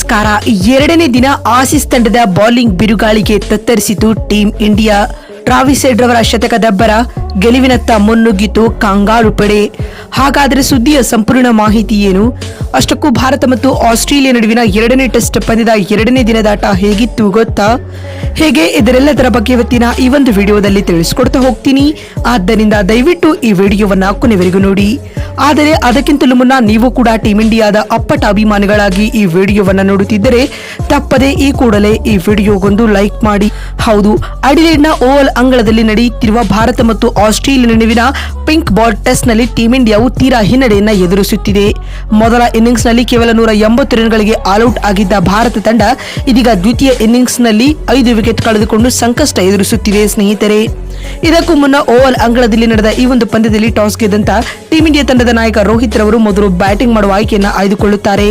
ನಮಸ್ಕಾರ. ಎರಡನೇ ದಿನ ಆಸೀಸ್ ತಂಡದ ಬೌಲಿಂಗ್ ಬಿರುಗಾಳಿಗೆ ತತ್ತರಿಸಿತು ಟೀಂ ಇಂಡಿಯಾ. ಟ್ರಾವಿಸ್ ಹೆಡ್ ರವರ ಶತಕದಬ್ಬರ ಗೆಲುವಿನತ್ತ ಮುನ್ನುಗ್ಗಿತು ಕಾಂಗಾರು ಪಡೆ. ಹಾಗಾದರೆ ಸುದ್ದಿಯ ಸಂಪೂರ್ಣ ಮಾಹಿತಿ ಏನು? ಅಷ್ಟಕ್ಕೂ ಭಾರತ ಮತ್ತು ಆಸ್ಟ್ರೇಲಿಯಾ ನಡುವಿನ ಎರಡನೇ ಟೆಸ್ಟ್ ಪಂದ್ಯದ ಎರಡನೇ ದಿನದಾಟ ಹೇಗಿತ್ತು ಗೊತ್ತಾ? ಹೇಗೆ ಇದರೆಲ್ಲದರ ಬಗ್ಗೆ ಇವತ್ತಿನ ಈ ಒಂದು ವಿಡಿಯೋದಲ್ಲಿ ತಿಳಿಸ್ಕೊಡ್ತಾ ಹೋಗ್ತೀನಿ. ಆದ್ದರಿಂದ ದಯವಿಟ್ಟು ಈ ವಿಡಿಯೋವನ್ನ ಕೊನೆವರೆಗೂ ನೋಡಿ. ಆದರೆ ಅದಕ್ಕಿಂತಲೂ ಮುನ್ನ ನೀವು ಕೂಡ ಟೀಂ ಇಂಡಿಯಾದ ಅಪ್ಪಟ ಅಭಿಮಾನಿಗಳಾಗಿ ಈ ವಿಡಿಯೋವನ್ನ ನೋಡುತ್ತಿದ್ದರೆ ತಪ್ಪದೆ ಈ ಕೂಡಲೇ ಈ ವಿಡಿಯೋಗೊಂದು ಲೈಕ್ ಮಾಡಿ. ಹೌದು, ಅಡಿಲೇಡ್ನ ಓವಲ್ ಅಂಗಳದಲ್ಲಿ ನಡೆಯುತ್ತಿರುವ ಭಾರತ ಮತ್ತು ಆಸ್ಟ್ರೇಲಿಯಾ ನಡುವಿನ ಪಿಂಕ್ ಬಾಲ್ ಟೆಸ್ಟ್ ನಲ್ಲಿ ಟೀಂ ಇಂಡಿಯಾವು ತೀರಾ ಹಿನ್ನಡೆಯನ್ನ ಎದುರಿಸುತ್ತಿದೆ. ಮೊದಲ ಇನ್ನಿಂಗ್ಸ್ ನಲ್ಲಿ ಕೇವಲ 180 ರನ್ಗಳಿಗೆ ಆಲ್ಔಟ್ ಆಗಿದ್ದ ಭಾರತ ತಂಡ ಇದೀಗ ದ್ವಿತೀಯ ಇನ್ನಿಂಗ್ಸ್ ನಲ್ಲಿ 5 ವಿಕೆಟ್ ಕಳೆದುಕೊಂಡು ಸಂಕಷ್ಟ ಎದುರಿಸುತ್ತಿದೆ ಸ್ನೇಹಿತರೆ. ಇದಕ್ಕೂ ಮುನ್ನ ಓವಲ್ ಅಂಗಳದಲ್ಲಿ ನಡೆದ ಈ ಒಂದು ಪಂದ್ಯದಲ್ಲಿ ಟಾಸ್ ಗೆದ್ದಂತ ಟೀಂ ಇಂಡಿಯಾ ತಂಡದ ನಾಯಕ ರೋಹಿತ್ ರವರು ಮೊದಲು ಬ್ಯಾಟಿಂಗ್ ಮಾಡುವ ಆಯ್ಕೆಯನ್ನ ಆಯ್ದುಕೊಳ್ಳುತ್ತಾರೆ.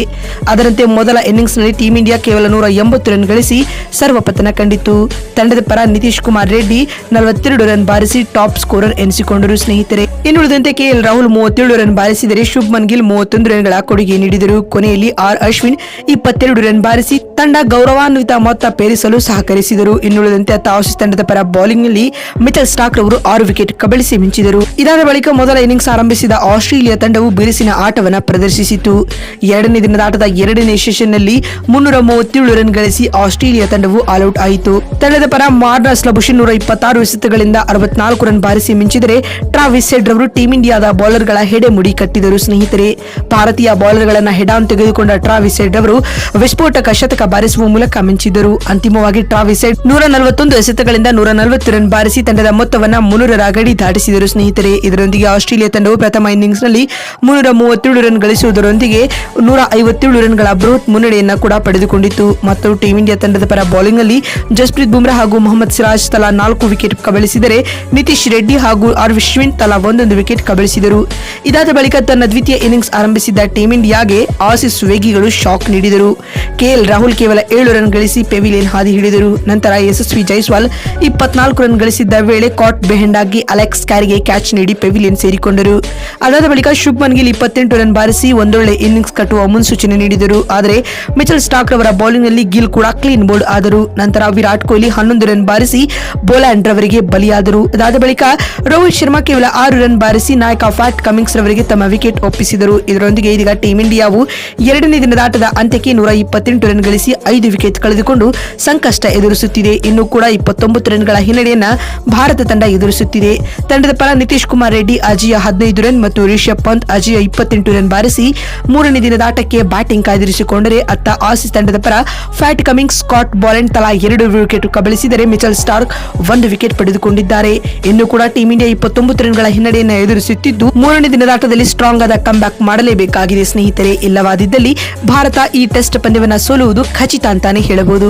ಅದರಂತೆ ಮೊದಲ ಇನ್ನಿಂಗ್ಸ್ ನಲ್ಲಿ ಟೀಂ ಇಂಡಿಯಾ ಕೇವಲ 180 ರನ್ ಗಳಿಸಿ ಸರ್ವಪತನ ಕಂಡಿತು. ತಂಡದ ಪರ ನಿತೀಶ್ ಕುಮಾರ್ ರೆಡ್ಡಿ 42 ರನ್ ಬಾರಿಸಿ ಟಾಪ್ ಸ್ಕೋರರ್ ಎನಿಸಿಕೊಂಡರು ಸ್ನೇಹಿತರೆ. ಇನ್ನುಳಿದಂತೆ ಕೆಎಲ್ ರಾಹುಲ್ 37 ರನ್ ಬಾರಿಸಿದರೆ ಶುಭ್ಮನ್ ಗಿಲ್ 31 ರನ್ಗಳ ಕೊಡುಗೆ ನೀಡಿದರು. ಕೊನೆಯಲ್ಲಿ ಅಶ್ವಿನ್ 22 ರನ್ ಬಾರಿಸಿ ತಂಡ ಗೌರವಾನ್ವಿತ ಮೊತ್ತ ಪೇರಿಸಲು ಸಹಕರಿಸಿದರು. ಇನ್ನುಳಿದಂತೆ ಆಸೀಸ್ ತಂಡದ ಪರ ಬೌಲಿಂಗ್ ನಲ್ಲಿ ಮಿಚೆಲ್ ಸ್ಟಾರ್ಕ್ ರವರು 6 ವಿಕೆಟ್ ಕಬಳಿಸಿ ಮಿಂಚಿದರು. ಇದಾದ ಬಳಿಕ ಮೊದಲ ಇನ್ನಿಂಗ್ಸ್ ಆರಂಭಿಸಿದ ಆಸ್ಟ್ರೇಲಿಯಾ ತಂಡವು ಬಿರುಸಿನ ಆಟವನ್ನು ಪ್ರದರ್ಶಿಸಿತು. ಎರಡನೇ ದಿನದ ಆಟದ ಎರಡನೇ ಸೆಷನ್ ನಲ್ಲಿ 337 ರನ್ ಗಳಿಸಿ ಆಸ್ಟ್ರೇಲಿಯಾ ತಂಡವು ಆಲ್ಔಟ್ ಆಯಿತು. ತಂಡದ ಪರ ಮಾರ್ನಸ್ ಲಬುಷನ್ 126 ಎಸೆತಗಳಿಂದ 64 ರನ್ ಬಾರಿಸಿ ಮಿಂಚಿದರೆ ಟ್ರಾವಿಸ್ ಹೆಡ್ ರವರು ಟೀಂ ಇಂಡಿಯಾದ ಬೌಲರ್ಗಳ ಹೆಡೆ ಮುಡಿ ಕಟ್ಟಿದರು ಸ್ನೇಹಿತರೆ. ಭಾರತೀಯ ಬೌಲರ್ಗಳನ್ನ ಹೆಡ್ ಆನ್ ತೆಗೆದುಕೊಂಡ ಟ್ರಾವಿಸ್ ಹೆಡ್ ಅವರು ವಿಸ್ಫೋಟಕ ಶತಕ ಬಾರಿಸುವ ಮೂಲಕ ಮಿಂಚಿದರು. ಅಂತಿಮವಾಗಿ ಟ್ರಾವಿಸ್ ಹೆಡ್ 141 ಎಸೆತಗಳಿಂದ 140 ರನ್ ಬಾರಿಸಿ ತಂಡದ ಮೊತ್ತವನ್ನ 300ರ ಗಡಿ ದಾಟಿಸಿದರು ಸ್ನೇಹಿತರೆ. ಇದರೊಂದಿಗೆ ಆಸ್ಟ್ರೇಲಿಯಾ ತಂಡವು ಪ್ರಥಮ ಇನ್ನಿಂಗ್ಸ್ ನಲ್ಲಿ 337 ರನ್ ಗಳಿಸುವುದರೊಂದಿಗೆ 157 ರನ್ಗಳ ಬೃಹತ್ ಮುನ್ನಡೆಯನ್ನ ಕೂಡ ಪಡೆದುಕೊಂಡಿತು. ಮತ್ತು ಟೀಂ ಇಂಡಿಯಾ ತಂಡದ ಪರ ಬೌಲಿಂಗ್ ನಲ್ಲಿ ಜಸ್ಪ್ರೀತ್ ಬುಮ್ರಾ ಹಾಗೂ ಮೊಹಮ್ಮದ್ ಸಿರಾಜ್ ತಲಾ 4 ವಿಕೆಟ್ ಕಬಳಿಸಿದರೆ ನಿತೀಶ್ ರೆಡ್ಡಿ ಹಾಗೂ ಅಶ್ವಿನ್ ತಲಾ 1 ವಿಕೆಟ್ ಕಬಳಿಸಿದರು. ಇದಾದ ಬಳಿಕ ತನ್ನ ದ್ವಿತೀಯ ಇನ್ನಿಂಗ್ಸ್ ಆರಂಭಿಸಿದ್ದ ಟೀಂ ಇಂಡಿಯಾಗೆ ಆಸೀಸ್ ವೇಗಿಗಳು ಶಾಕ್ ನೀಡಿದರು. ಕೆಎಲ್ ರಾಹುಲ್ ಕೇವಲ 7 ರನ್ ಗಳಿಸಿ ಪೆವಿಲಿಯನ್ ಹಾದಿ ಹಿಡಿದರು. ನಂತರ ಯಶಸ್ವಿ ಜೈಸ್ವಾಲ್ 24 ರನ್ ಗಳಿಸಿದ್ದ ವೇಳೆ ಕಾಟ್ ಬೆಹೆಂಡಾಗಿ ಅಲೆಕ್ಸ್ ಕ್ಯಾರಿಗೆ ಕ್ಯಾಚ್ ನೀಡಿ ಪೆವಿಲಿಯನ್ ಸೇರಿಕೊಂಡರು. ಅದಾದ ಬಳಿಕ ಶುಭ್ಮನ್ ಗಿಲ್ 28 ರನ್ ಬಾರಿಸಿ ಒಂದೊಳ್ಳೆ ಇನ್ನಿಂಗ್ಸ್ ಕಟ್ಟುವ ಮುನ್ಸೂಚನೆ ನೀಡಿದರು. ಆದರೆ ಮಿಚೆಲ್ ಸ್ಟಾರ್ಕ್ ರವರ ಬೌಲಿಂಗ್ ನಲ್ಲಿ ಗಿಲ್ ಕೂಡ ಕ್ಲೀನ್ ಬೋಲ್ಡ್ ಆದರು. ನಂತರ ವಿರಾಟ್ ಕೊಹ್ಲಿ 11 ರನ್ ಬಾರಿಸಿ ಬೋಲ್ಯಾಂಡ್ ರವರಿಗೆ ಬಲಿಯಾದರು. ಅದಾದ ಬಳಿಕ ರೋಹಿತ್ ಶರ್ಮಾ ಕೇವಲ 6 ರನ್ ಬಾರಿಸಿ ನಾಯಕ ಫ್ಯಾಟ್ ಕಮಿನ್ಸ್ ರವರಿಗೆ ತಮ್ಮ ವಿಕೆಟ್ ಒಪ್ಪಿಸಿದರು. ಇದರೊಂದಿಗೆ ಇದೀಗ ಟೀಂ ಇಂಡಿಯಾವು ಎರಡನೇ ದಿನದ ಆಟದ ಅಂತ್ಯಕ್ಕೆ 128 ರನ್ ಗಳಿಸಿ 5 ವಿಕೆಟ್ ಕಳೆದುಕೊಂಡು ಸಂಕಷ್ಟ ಎದುರಿಸುತ್ತಿದೆ. ಇನ್ನು ಕೂಡ 29 ರನ್ಗಳ ಹಿನ್ನಡೆಯನ್ನ ಭಾರತ ತಂಡ ಎದುರಿಸುತ್ತಿದೆ. ತಂಡದ ಪರ ನಿತೀಶ್ ಕುಮಾರ್ ರೆಡ್ಡಿ ಅಜೇಯ 15 ರನ್ ಮತ್ತು ರಿಷಬ್ ಪಂತ್ ಅಜೇಯ 28 ರನ್ ಬಾರಿಸಿ ಮೂರನೇ ದಿನದ ಆಟಕ್ಕೆ ಬ್ಯಾಟಿಂಗ್ ಕಾಯ್ದಿರಿಸಿಕೊಂಡರೆ ಅತ್ತ ಆಸೀಸ್ ತಂಡದ ಪರ ಫ್ಯಾಟ್ ಕಮಿನ್ಸ್, ಸ್ಕಾಟ್ ಬಾಲೆಂಡ್ ತಲಾ 2 ವಿಕೆಟ್ ಕಬಳಿಸಿದರೆ ಮಿಚೆಲ್ ಸ್ಟಾರ್ಕ್ 1 ವಿಕೆಟ್ ಪಡೆದುಕೊಂಡಿದ್ದಾರೆ. ಇನ್ನು ಕೂಡ ಟೀಂ ಇಂಡಿಯಾ 29 ರನ್ಗಳ ಹಿನ್ನಡೆಯನ್ನು ಎದುರಿಸುತ್ತಿದ್ದು ಮೂರನೇ ದಿನದ ಆಟದಲ್ಲಿ ಸ್ಟ್ರಾಂಗ್ ಆದ ಕಮ್ ಬ್ಯಾಕ್ ಮಾಡಲೇಬೇಕಾಗಿದೆ ಸ್ನೇಹಿತರೆ. ಇಲ್ಲವಾದಿದ್ದಲ್ಲಿ ಭಾರತ ಈ ಟೆಸ್ಟ್ ಪಂದ್ಯವನ್ನು ಸೋಲುವುದು ಖಚಿತ ಅಂತಾನೆ ಹೇಳಬಹುದು.